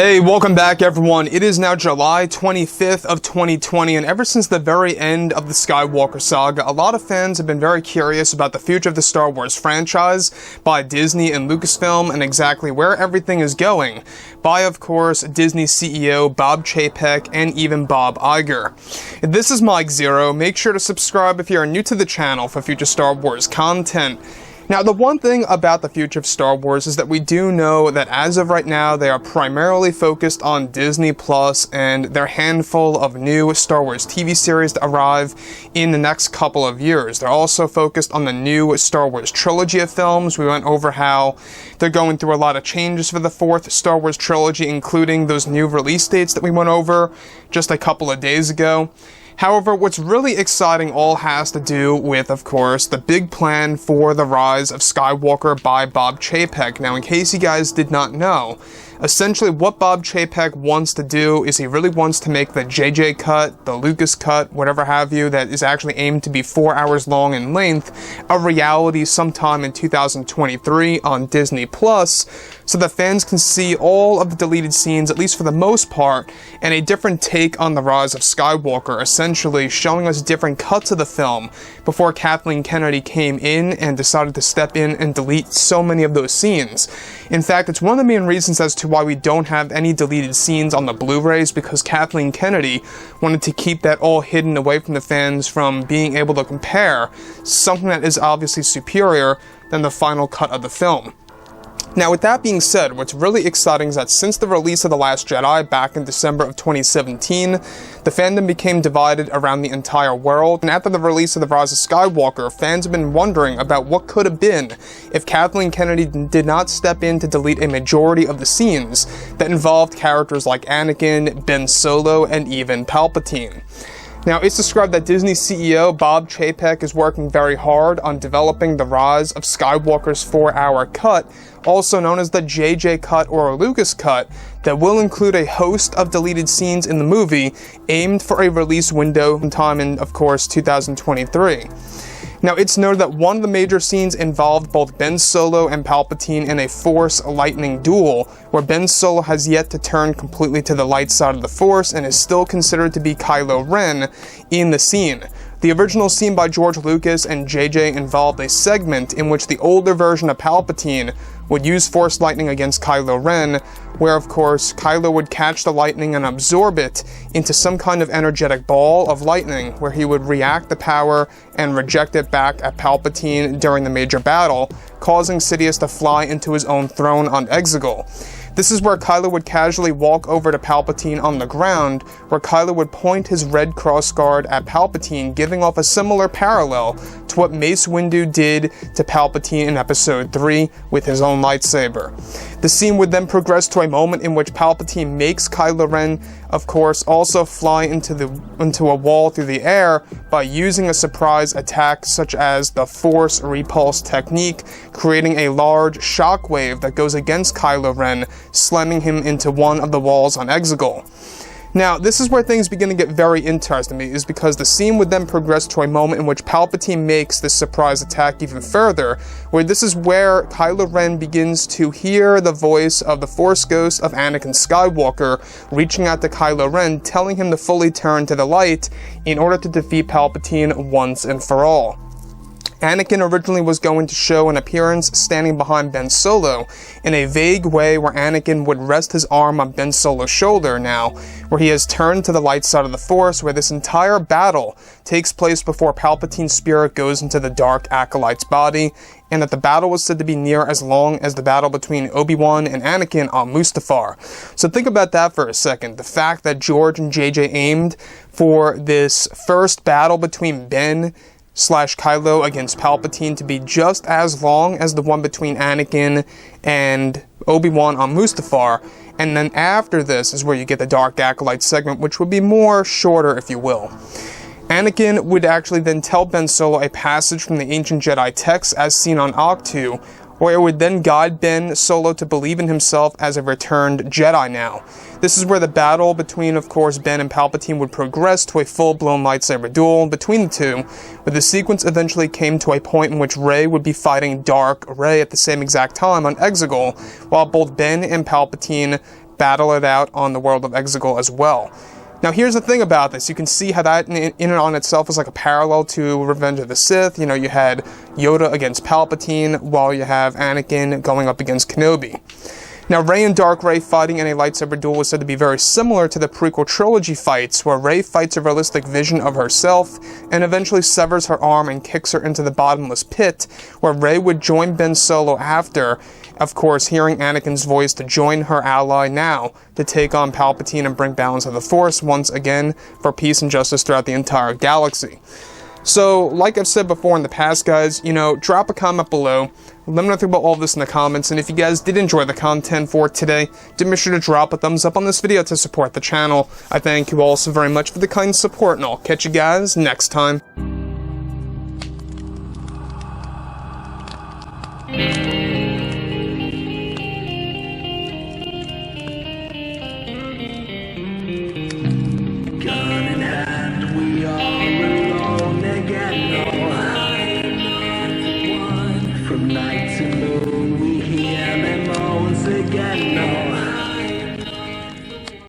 Hey, welcome back everyone. It is now July 25th of 2020, and ever since the very end of the Skywalker saga, a lot of fans have been very curious about the future of the Star Wars franchise by Disney and Lucasfilm and exactly where everything is going by, of course, Disney CEO Bob Chapek and even Bob Iger. This is Mike Zero. Make sure to subscribe if you are new to the channel for future Star Wars content. Now, the one thing about the future of Star Wars is that we do know that as of right now, they are primarily focused on Disney Plus and their handful of new Star Wars TV series to arrive in the next couple of years. They're also focused on the new Star Wars trilogy of films. We went over how they're going through a lot of changes for the fourth Star Wars trilogy, including those new release dates that we went over just a couple of days ago. However, what's really exciting all has to do with, of course, the big plan for the rise of Skywalker by Bob Chapek. Now, in case you guys did not know, essentially what Bob Chapek wants to do is he really wants to make the JJ cut, the Lucas cut, whatever have you, that is actually aimed to be 4 hours long in length, a reality sometime in 2023 on Disney Plus, so that fans can see all of the deleted scenes, at least for the most part, and a different take on the rise of Skywalker, essentially showing us different cuts of the film before Kathleen Kennedy came in and decided to step in and delete so many of those scenes. In fact, it's one of the main reasons as to why we don't have any deleted scenes on the Blu-rays, because Kathleen Kennedy wanted to keep that all hidden away from the fans from being able to compare something that is obviously superior than the final cut of the film. Now, with that being said, what's really exciting is that since the release of The Last Jedi back in December of 2017, the fandom became divided around the entire world, and after the release of The Rise of Skywalker, fans have been wondering about what could have been if Kathleen Kennedy did not step in to delete a majority of the scenes that involved characters like Anakin, Ben Solo, and even Palpatine. Now, it's described that Disney CEO Bob Chapek is working very hard on developing the Rise of Skywalker's 4-hour cut, also known as the JJ cut or Lucas cut, that will include a host of deleted scenes in the movie, aimed for a release window sometime in, of course, 2023. Now, it's noted that one of the major scenes involved both Ben Solo and Palpatine in a Force lightning duel, where Ben Solo has yet to turn completely to the light side of the Force and is still considered to be Kylo Ren in the scene. The original scene by George Lucas and JJ involved a segment in which the older version of Palpatine would use Force lightning against Kylo Ren, where of course Kylo would catch the lightning and absorb it into some kind of energetic ball of lightning, where he would react the power and reject it back at Palpatine during the major battle, causing Sidious to fly into his own throne on Exegol. This is where Kylo would casually walk over to Palpatine on the ground, where Kylo would point his red crossguard at Palpatine, giving off a similar parallel to what Mace Windu did to Palpatine in Episode 3 with his own lightsaber. The scene would then progress to a moment in which Palpatine makes Kylo Ren, of course, also fly into a wall through the air by using a surprise attack such as the Force Repulse technique, creating a large shockwave that goes against Kylo Ren, slamming him into one of the walls on Exegol. Now, this is where things begin to get very interesting to me, is because the scene would then progress to a moment in which Palpatine makes this surprise attack even further, where this is where Kylo Ren begins to hear the voice of the Force Ghost of Anakin Skywalker reaching out to Kylo Ren, telling him to fully turn to the light in order to defeat Palpatine once and for all. Anakin originally was going to show an appearance standing behind Ben Solo in a vague way, where Anakin would rest his arm on Ben Solo's shoulder now, where he has turned to the light side of the Force, where this entire battle takes place before Palpatine's spirit goes into the Dark Acolyte's body, and that the battle was said to be near as long as the battle between Obi-Wan and Anakin on Mustafar. So think about that for a second. The fact that George and JJ aimed for this first battle between Ben/Kylo against Palpatine to be just as long as the one between Anakin and Obi-Wan on Mustafar, and then after this is where you get the Dark Acolyte segment, which would be more shorter, if you will. Anakin would actually then tell Ben Solo a passage from the ancient Jedi texts as seen on Ahch-To, where it would then guide Ben Solo to believe in himself as a returned Jedi now. This is where the battle between, of course, Ben and Palpatine would progress to a full-blown lightsaber duel between the two, where the sequence eventually came to a point in which Rey would be fighting Dark Rey at the same exact time on Exegol, while both Ben and Palpatine battle it out on the world of Exegol as well. Now here's the thing about this, you can see how that in and on itself is like a parallel to Revenge of the Sith. You know, you had Yoda against Palpatine, while you have Anakin going up against Kenobi. Now Rey and Dark Rey fighting in a lightsaber duel was said to be very similar to the prequel trilogy fights, where Rey fights a realistic vision of herself, and eventually severs her arm and kicks her into the bottomless pit, where Rey would join Ben Solo after, of course, hearing Anakin's voice to join her ally now to take on Palpatine and bring balance of the Force once again for peace and justice throughout the entire galaxy. So, like I've said before in the past, guys, you know, drop a comment below. Let me know about all this in the comments, and if you guys did enjoy the content for today, do make sure to drop a thumbs up on this video to support the channel. I thank you all so very much for the kind support, and I'll catch you guys next time. From night to moon, we hear them moans again. No.